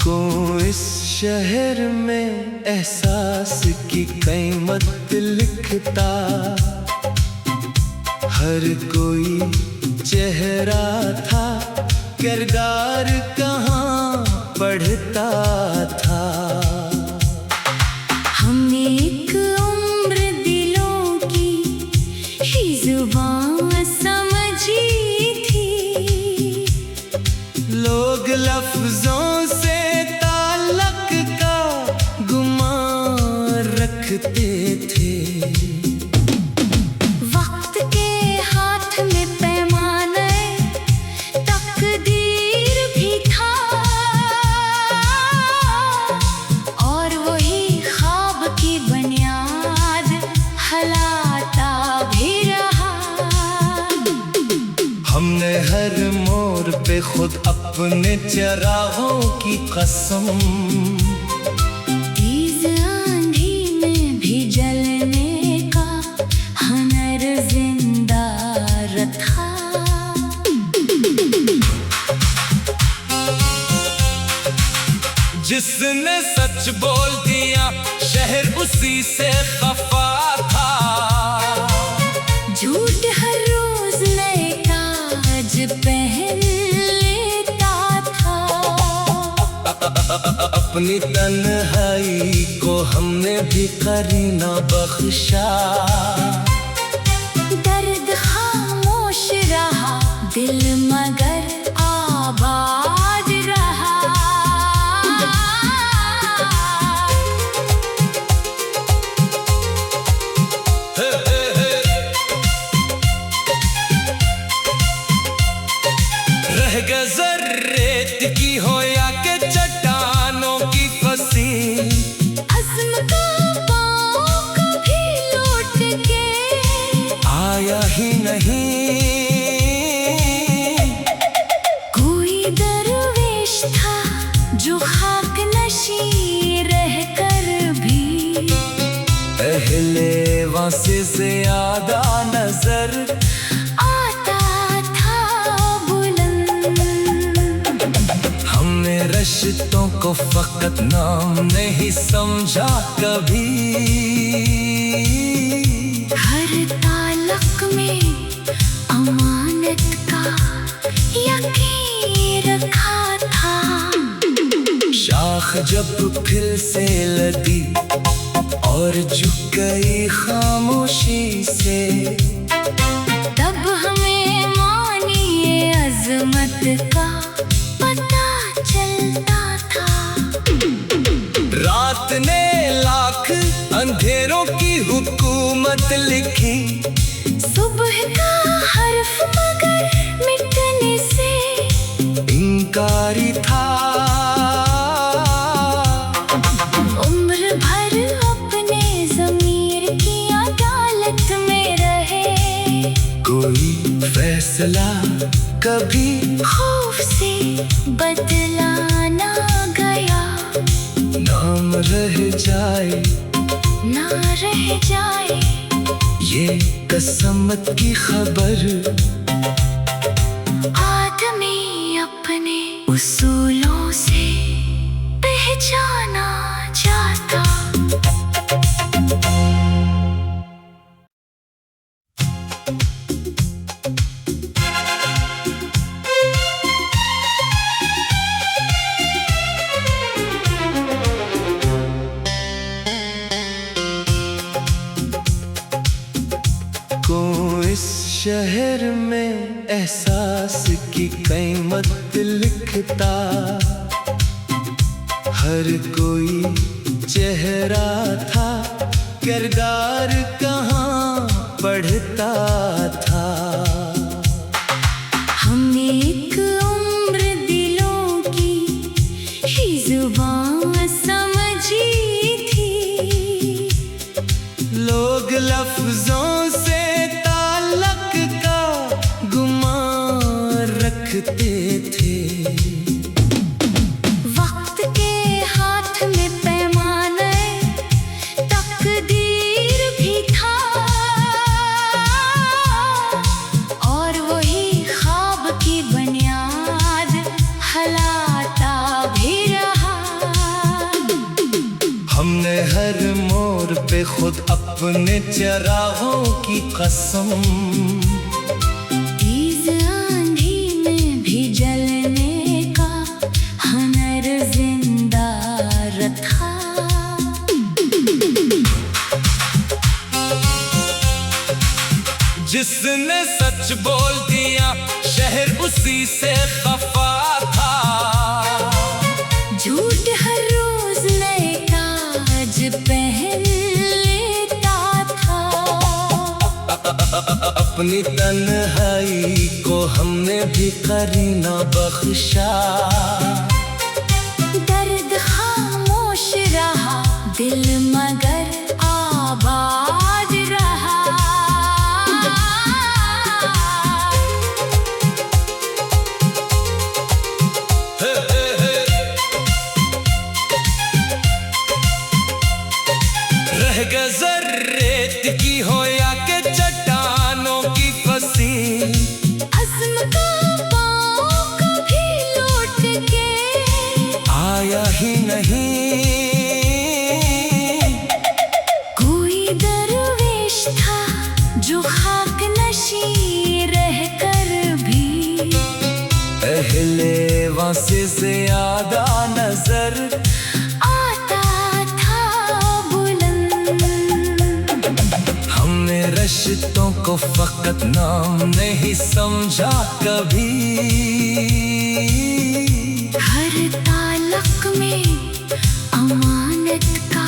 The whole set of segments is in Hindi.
को इस शहर में एहसास की कीमत लिखता, हर कोई चेहरा था, किरदार कहाँ पढ़ता था। हमने एक उम्र दिलों की ही जुबान समझी थी, लोग लफ्जों से ताल्लुक का गुमान रखते थे। वक्त के हाथ में पैमाने तकदीर भी था, और वही ख्वाब की बुनियाद हलाता भी रहा। हमने हर मोड़ पे खुद अपने चरागों की कसम, तेज आंधी में भी जलने का हुनर जिंदा रखा। जिसने सच बोल दिया शहर उसी से खफा था, झूठ हर रोज नए ताज पहन लेता था। अपनी तन्हाई को हमने भी करीना बख्शा, दर्द खामोश रहा दिल मगर आबाद रहा। रह गजर रेत की हो या के चट्टानों की फंसी, अज़्म का पाँव कभी लौट के आया ही नहीं। कोई दरवेश था जो खाक नशी रह कर भी पहले वहाँ से ज्यादा नजर आता था बुलंद। हमने रिश्तों को फकत नाम नहीं समझा कभी, हर ताल्लुक में अमानत का यकीन रखा था। शाख जब फिर से लदी और झुक गई खामोशी से, तब हमें मानिए अजमत का पता चलता था। रात ने लाख अंधेरों की हुकूमत लिखी, सुबह का हर्फ मगर मिटने से इनकारी था। उम्र भर अपने ज़मीर की अदालत में रहे, कोई फैसला कभी खौफ से बदला ना गया। नाम रह जाए ना रह जाए ये कसमत की खबर, आदमी अपने उसूलों से पहचाना जाता। को इस शहर में एहसास की कीमत लिखता, हर कोई चेहरा था, किरदार कहाँ पढ़ता था। हमने एक उम्र दिलों की ही जुबान समझी थी, लोग लफ्जों से ताल्लुक का गुमान रखते थे। वक्त के हाथ में पैमाने तकदीर भी था, पे खुद अपने चराहों की कसम। तेज आंधी में भी जलने का हुनर जिंदा रखा। जिसने सच बोल दिया शहर उसी से खफा था। झूठ हर रोज नए ताज पहन लेता था। अपनी तन्हाई को हमने भी करीना बख्शा। दर्द खामोश रहा दिल मगर आबाद रहा। रह गजर रेत की हो या के चट्टानों की फंसी। अज़्म का पाँव कभी लौट के आया ही नहीं। कोई दरवेश था जो खाक नशी रह कर भी पहले वासे से ज्यादा नजर आता था बुलंद। हमने रिश्तों को फकत नाम नहीं समझा कभी। हर ताल्लुक में अमानत का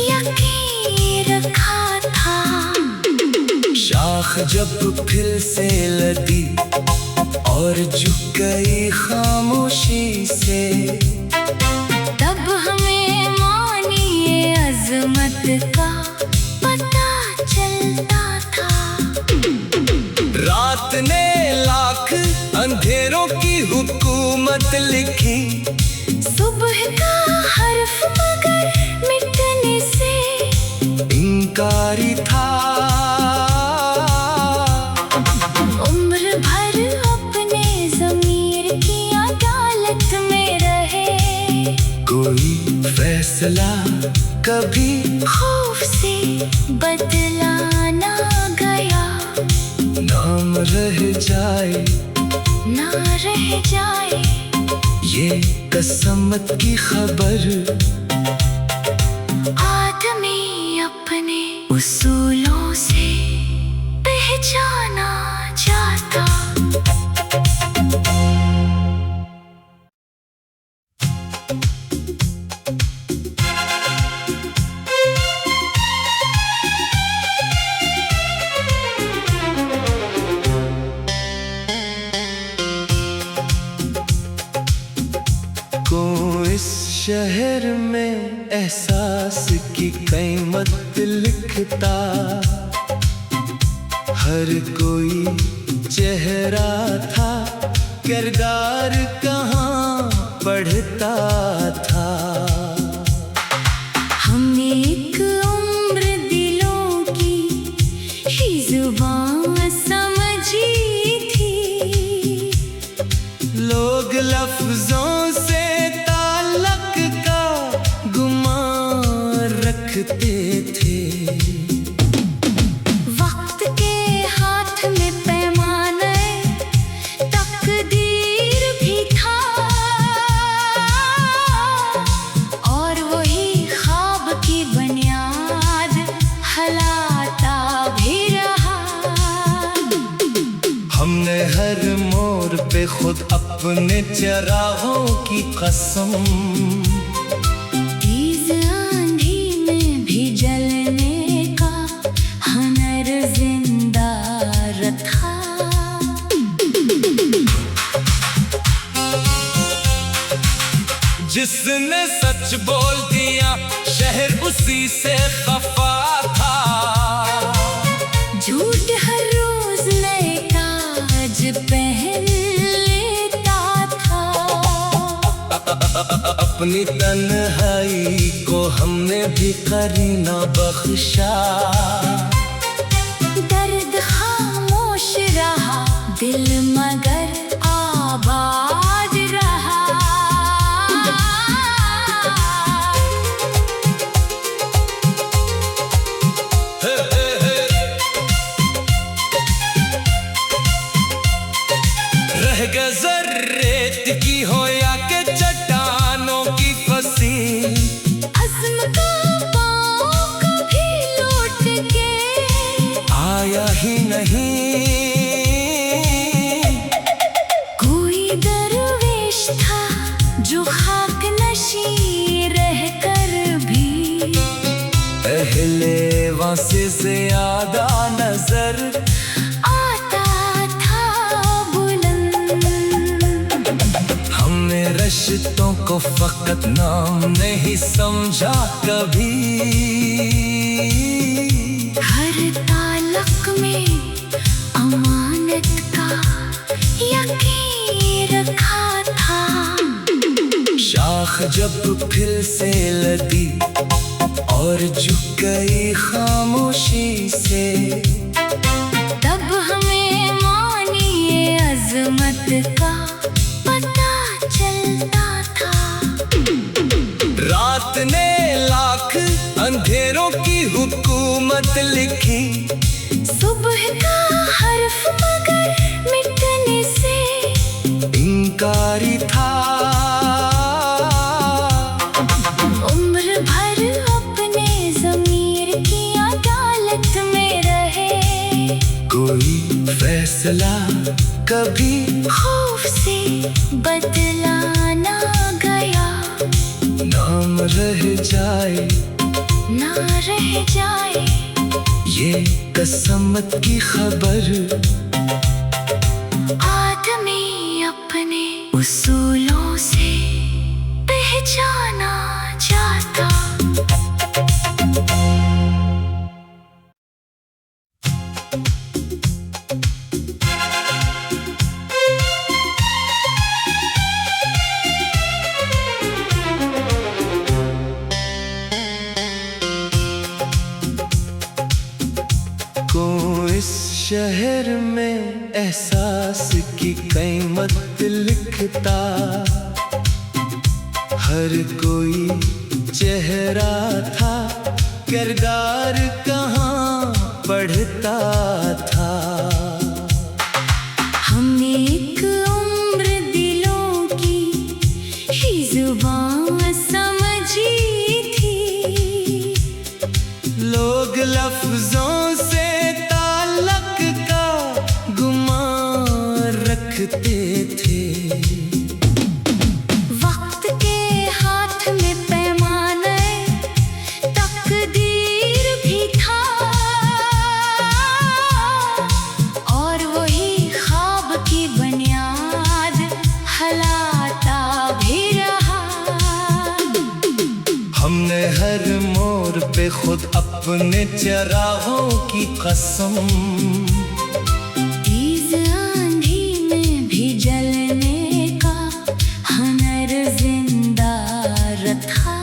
यकीन रखा था। शाख जब फिर से लदी और झुक गई खामोशी से। तब हमें मानिए अजमत का पता चलता था। रात ने लाख अंधेरों की हुकूमत लिखी। सुबह का हर्फ मगर मिटने से इनकारी था। उम्र भर अपने ज़मीर की अदालत में रहे। कोई फैसला कभी खौफ से बदला ना गया। नाम रह जाए ना रह जाए ये कसमत की खबर। आदमी अपने उसूलों से पहचाना जाता। इस शहर में एहसास की कीमत लिखता। हर कोई चेहरा था किरदार कहाँ पढ़ता था। हमने एक उम्र दिलों की ही जुबान समझी थी। लोग लफ्जों से ताल्लुक का गुमान रखते थे। वक्त के हाथ में पैमाने तकदीर भी था। और वही ख्वाब की बुनियाद हलाता भी रहा। हमने हर मोड़ पे खुद अपने चराहों की कसम। तेज आंधी में भी जलने का हुनर जिंदा रखा। जिसने सच बोल दिया शहर उसी से खफा था। झूठ हर रोज नए ताज पहन लेता था। अपनी तन्हाई को हमने भी करीना बख्शा। दर्द खामोश रहा दिल मगर आबाद रहा। खाक नशी रहकर भी पहले वासे से ज्यादा नजर आता था बुलंद। हमने रिश्तों को फकत नाम नहीं समझा कभी, हर ताल्लुक में अमानत का यकीन रखा था। शाख जब फिर से लदी और झुक गई खामोशी से, तब हमें मानिए अजमत का पता चलता था। रात ने लाख अंधेरों की हुकूमत लिखी, सुबह का हर्फ मगर मिटने से इनकारी था। उम्र भर अपने ज़मीर की अदालत में रहे, कोई फैसला कभी खौफ से बदला ना गया। नाम रह जाए ना रह जाए ये कसमत की खबर, आदमी अपने उसूलों से पहचाना जाता। को इस शहर में एहसास की कीमत लिखता, हर कोई चेहरा था, किरदार कहाँ पढ़ता था। हमने एक उम्र दिलों की ही जुबान समझी थी, लोग लफ्जों से ताल्लुक का गुमान रखते थे। वक्त के हाथ में पैमाने तकदीर भी था, और वही ख्वाब की बुनियाद हलाता भी रहा। हमने हर मोड़ पे खुद अपने चराहों की कसम, तेज आंधी में भी जलने का हुनर जिंदा रखा।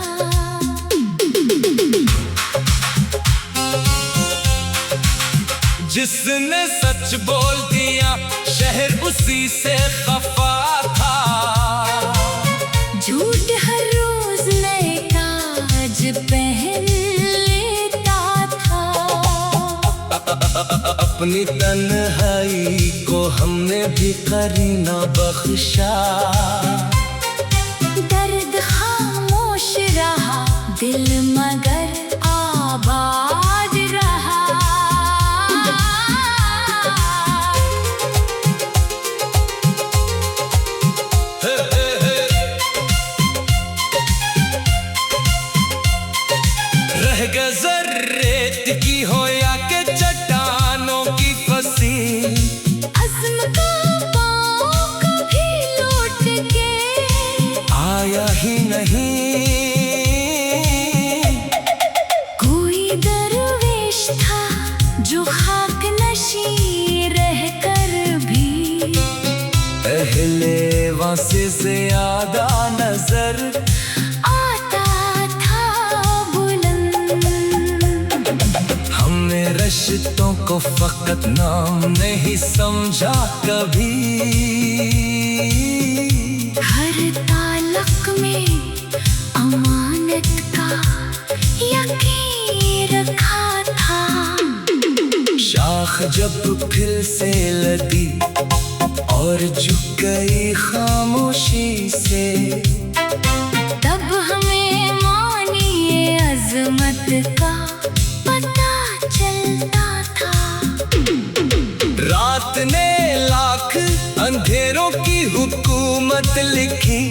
जिसने सच बोल दिया शहर उसी से खफा था। झूठ हर रोज नए ताज पहन लेता था। अपनी तन्हाई को हमने भी करीना बख्शा, दर्द खामोश रहा दिल मगर आबाद रहा। रह गजर रेत की हो या के चट्टानों की फंसी, अज़्म का पाँव कभी लौट के आया ही नहीं। कोई दरवेश था जो खाक नशी रहकर भी पहले वासे से ज्यादा नजर आता था बुलंद। हमने रिश्तों को फकत नाम नहीं समझा कभी, हर ताल्लुक में अमानत का यकीन रखा था। शाख जब फिर से लदी और झुक गई खामोशी से, तब हमें मानिए अजमत का पता चलता था। रात ने लाख अंधेरों की हुकूमत लिखी,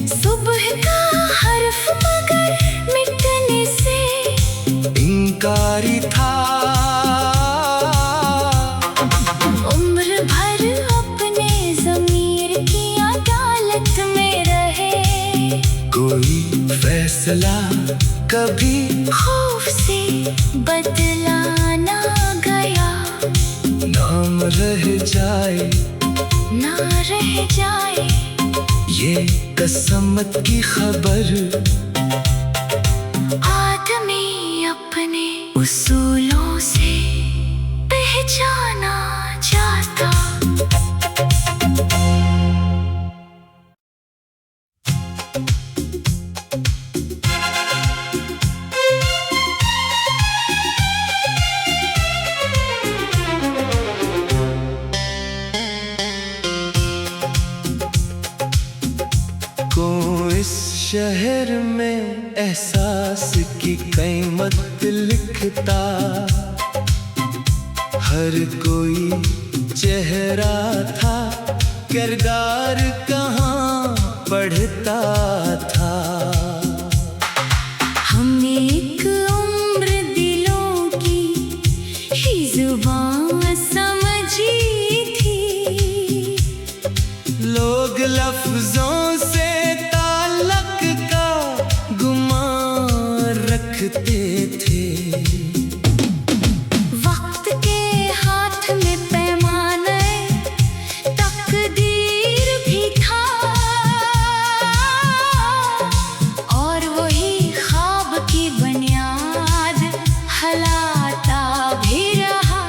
सुबह कोई फैसला कभी खौफ से बदला ना गया, नाम रह जाए ना रह जाए ये कसमत की खबर। आदमी अपने उसूलों से पहचाना जाता। इस शहर में एहसास की कीमत लिखता, हर कोई चेहरा था, किरदार कहाँ पढ़ता था। हमने एक उम्र दिलों की ही जुबान समझी थी, लोग लफ्जों से रखते थे। वक्त के हाथ में पैमाने तकदीर भी था, और वही ख्वाब की बुनियाद हलाता भी रहा।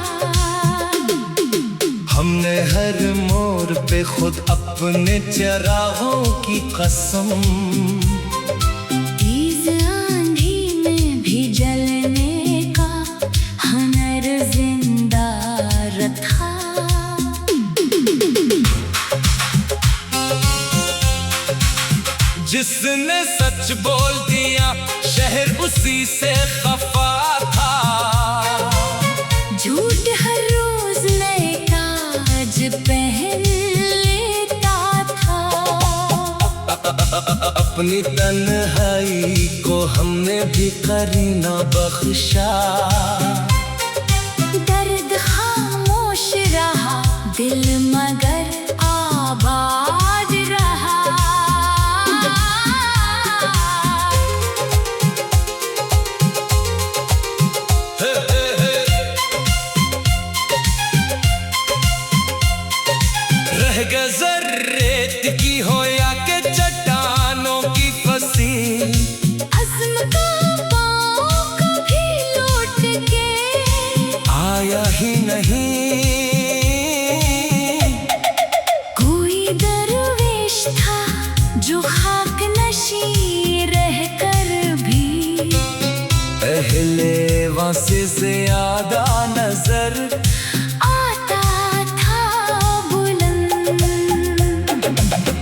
हमने हर मोड़ पे खुद अपने चराहों की कसम, जलने का हुनर जिंदा रखा। जिसने सच बोल दिया शहर उसी से खफा था, झूठ हर रोज नए ताज पहन लेता था। अपनी तन्हाई को हमने भी करीना बख्शा, दर्द खामोश रहा दिल मगर आबाद रहा। रह गजर रेत की हो या के चट्टानों की फंसी, अज़्म का पाँव कभी लौट के आया ही नहीं। कोई दरवेश था जो खाक नशी रह कर भी पहले वासे से ज्यादा नजर आता था बुलंद।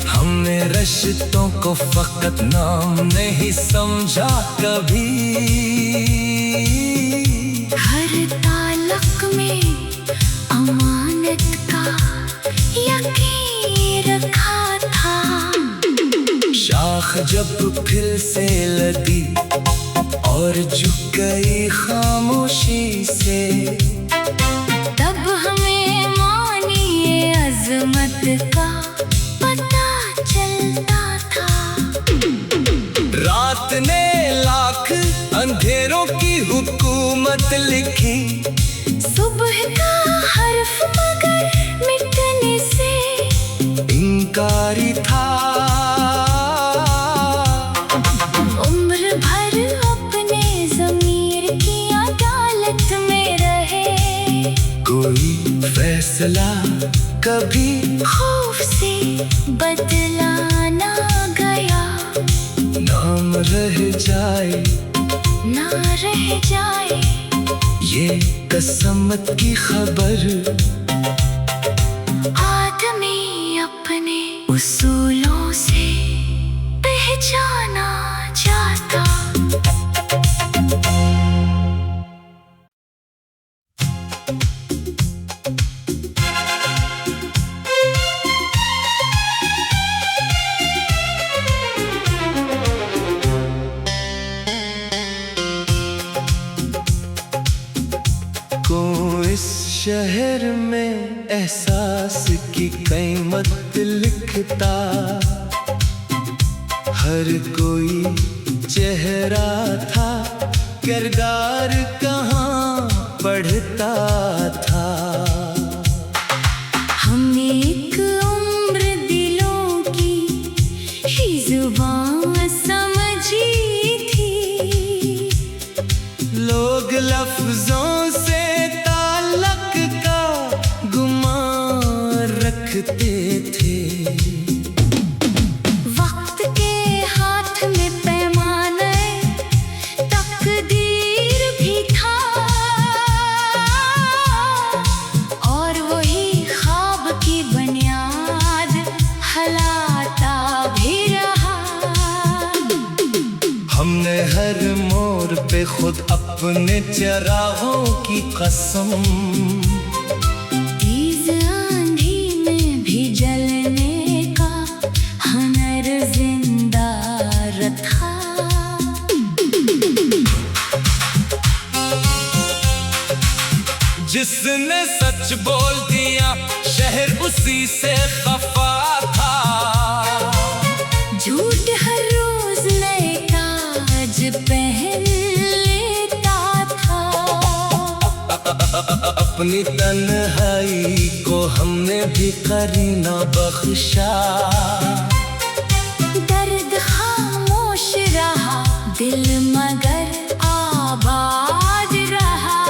हमने रिश्तों को फकत नाम नहीं समझा कभी, हर ताल्लुक में अमानत का यकीन रखा था। शाख जब फिर से लदी और झुक गई खामोशी से, तब हमें मानिए अजमत का पता चलता था। रात ने लाख अंधेरों की हुकूमत लिखी, सुबह का हर्फ मगर मिटने से इनकारी था। उम्र भर अपने ज़मीर की अदालत में रहे, कोई फैसला कभी खौफ से बदला ना गया, नाम रह जाए ना रह जाए ये कसमत की खबर। आदमी अपने उसूलों से पहचाना जाता। इस शहर में एहसास की कीमत लिखता, हर कोई चेहरा था, किरदार कहाँ पढ़ता था। हमने एक उम्र दिलों की ही जुबान समझी थी। लोग लफ्जों से ताल्लुक का गुमान रखते थे। वक्त के हाथ में पैमाने तकदीर भी था, और वही ख्वाब की बुनियाद हलाता भी रहा। हमने हर मोड़ पे खुद अपने चराहों की कसम, तेज आंधी में भी जलने का हुनर जिंदा रखा। जिसने सच बोल दिया शहर उसी से खफा था। झूठ हर रोज नए ताज पहन लेता था। अपनी तन्हाई को हमने भी करीना बख्शा। दर्द खामोश रहा, दिल मगर आबाद रहा।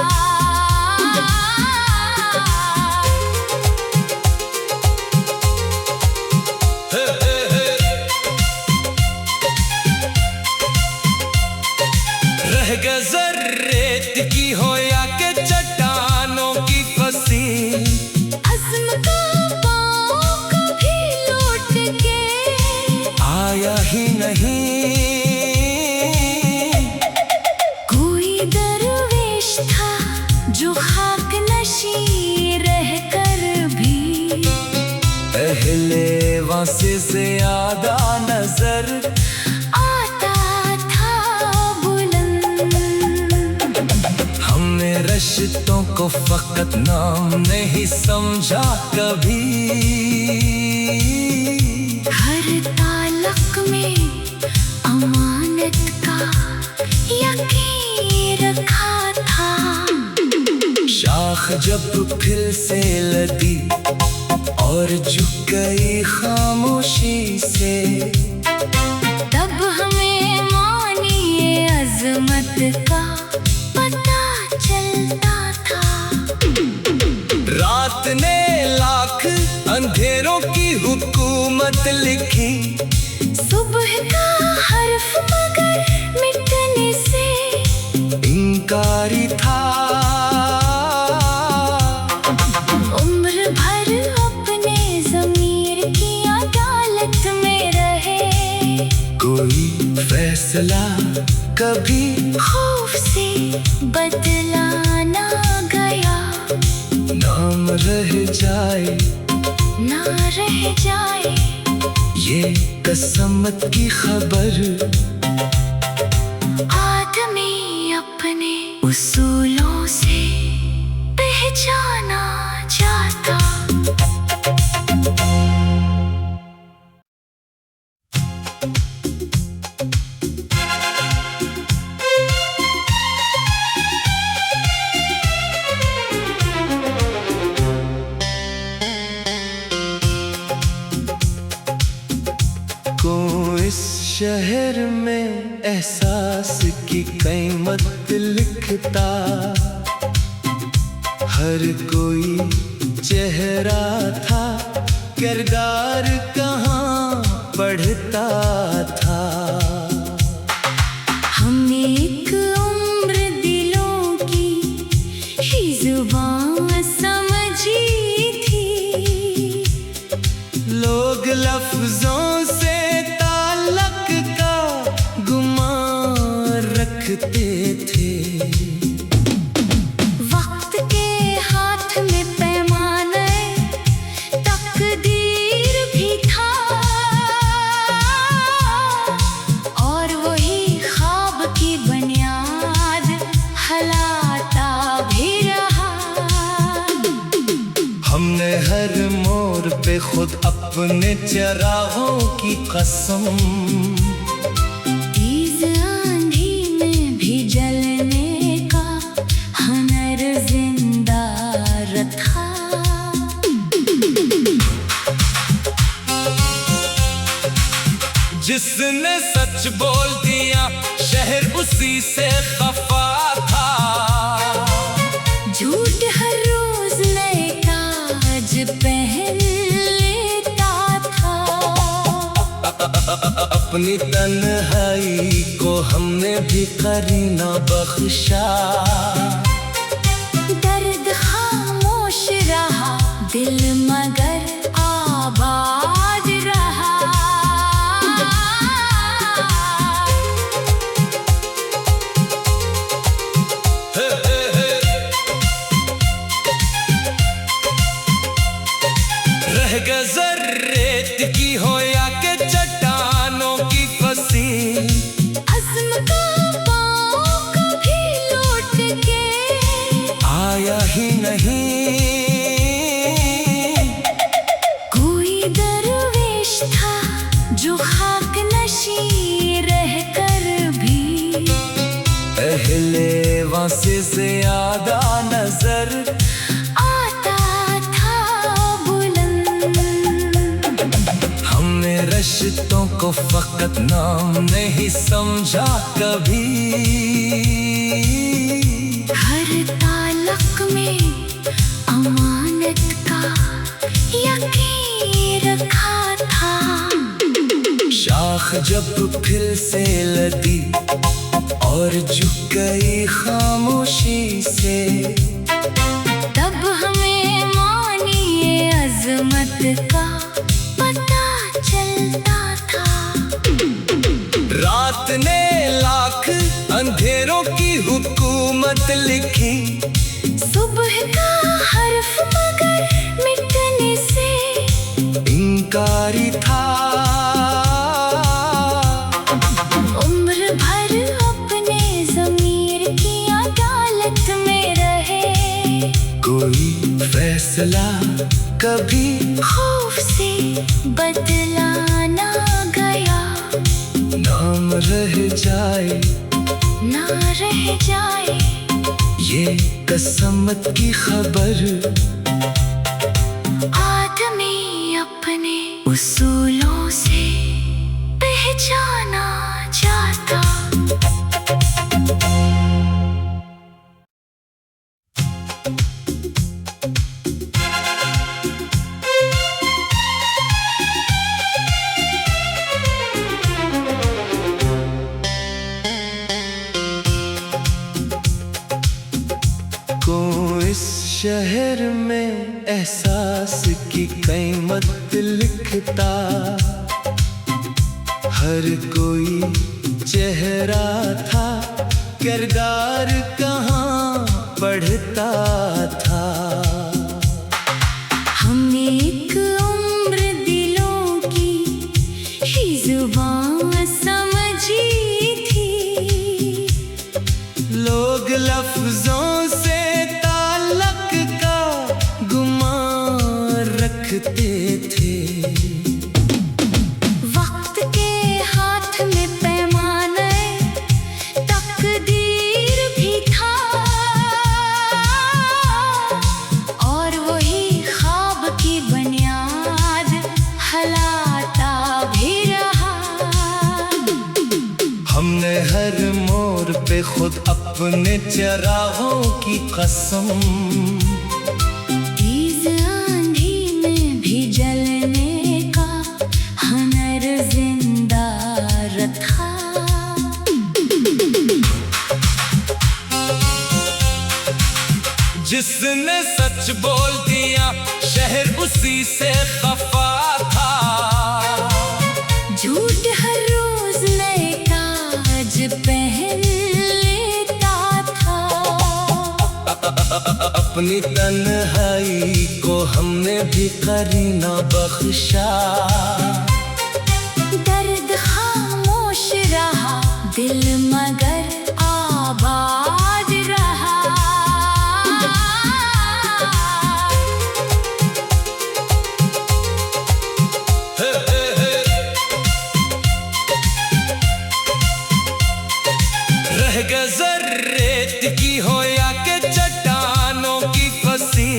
रह गजर रेत की हो या के चट्टानों की फंसी, अज़्म का पाँव कभी लौट के आया ही नहीं। कोई दरवेश था जो खाक नशी रह कर भी पहले वासे से ज्यादा नजर आता था बुलंद। हमने रिश्तों को फकत नाम नहीं समझा कभी। हर ताल्लुक में अमानत का यकीन रखा था। शाख जब फिर से लदी और झुक गई खामोशी से, तब हमें मानिए अजमत का पता चलता था। रात ने लाख अंधेरों की हुकूमत लिखी। सुबह का हर्फ मगर मिटने से इनकारी था। उम्र भर अपने ज़मीर की अदालत में रहे। कोई फैसला कभी खौफ से बदला ना गया, नाम रह जाए ना रह जाए ये कसमत की खबर। आदमी अपने उसूलों से पहचाना जाता। को इस शहर में एहसास की कीमत लिखता। हर कोई चेहरा था, किरदार कहाँ पढ़ता था। हमने एक उम्र दिलों की ही जुबान समझी थी। लोग लफ्जों से ताल्लुक का गुमान रखते थे। वक्त के हाथ में पैमाने तकदीर भी था, और वही ख्वाब की बुनियाद हलाता भी रहा। हमने हर मोड़ पे खुद अपने चराहों की कसम, जिसने सच बोल दिया शहर उसी से खफा था। झूठ हर रोज नए ताज पहन लेता था। अपनी तन्हाई को हमने भी करीना बख्शा। दर्द खामोश रहा दिल मगर आबाद रहा। रह गजर रेत की हो या के चट्टानों की फंसी, अज़्म का पाँव कभी लौट के आया ही नहीं। कोई दरवेश था जो खाक नशी रह कर भी पहले वासे से ज्यादा नजर आता था बुलंद। हमने रिश्तों को फकत नाम नहीं समझा कभी। हर ताल्लुक में अमानत का यकीन रखा था। शाख जब फिर से लदी और झुक गई खामोशी से, तब हमें मानिए अजमत का पता चलता था। रात ने लाख अंधेरों की हुकूमत लिखी, सुबह का हर्फ मगर मिटने से इनकारी था। उम्र भर अपने ज़मीर की अदालत में रहे। कोई फैसला कभी खौफ से बदला ना गया। नाम रह जाए ना रह जाए ये कसमत की खबर। आदमी अपने उसूलों से पहचाना जाता। को इस शहर में एहसास की कीमत लिखता। हर कोई चेहरा था, किरदार कहाँ पढ़ता था। हमने एक उम्र दिलों की ही जुबान समझी थी। लोग लफ्जों से ताल्लुक का गुमान रखते थे। वक्त के हाथ में पैमाने तकदीर भी था। और वही ख्वाब की बुनियाद हलाता भी रहा। हमने हर मोड़ पे खुद अपने चराहों की कसम, तेज आंधी में भी जलने का हुनर जिंदा रखा। जिसने सच बोल दिया शहर उसी से खफा था। झूठ हर रोज नए ताज पहन लेता था। अपनी तन्हाई को हमने भी करीना बख्शा। दर्द खामोश रहा दिल मगर आबाद रहा। रह गजर रेत की हो या के चट्टानों की फंसी,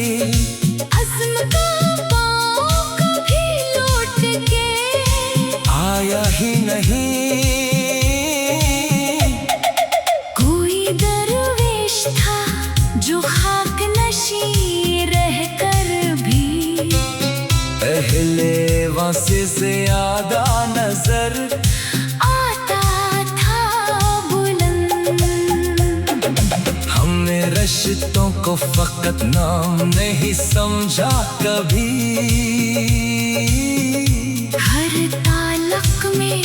अज़्म का पाँव कभी लौट के आया ही नहीं। से आधा नजर आता था बुलंद। हमने रिश्तों को फकत नाम नहीं समझा कभी। हर ताल्लुक में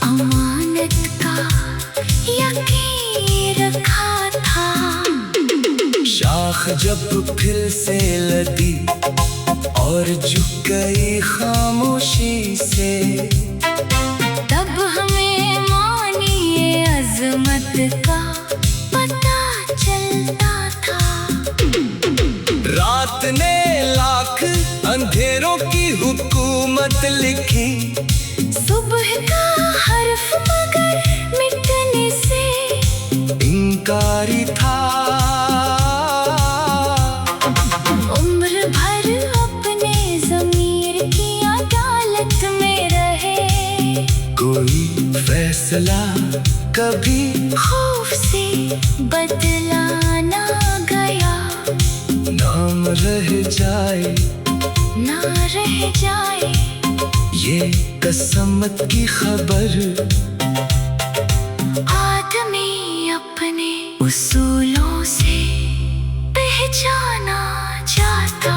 अमानत का यकीन रखा था। शाख जब फिर से लदी और झुक गई खामोशी से, तब हमें मानिए अजमत का पता चलता था। रात ने लाख अंधेरों की हुकूमत लिखी। सुबह का हर्फ मगर मिटने से इनकारी था। उम्र भर अपने ज़मीर की अदालत में रहे। कोई फैसला कभी खौफ से बदला ना गया। नाम रह जाए ना रह जाए ये कसमत की खबर। आदमी अपने उसूलों से पहचाना जाता।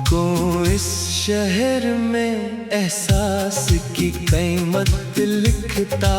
को इस शहर में एहसास की कीमत लिखता।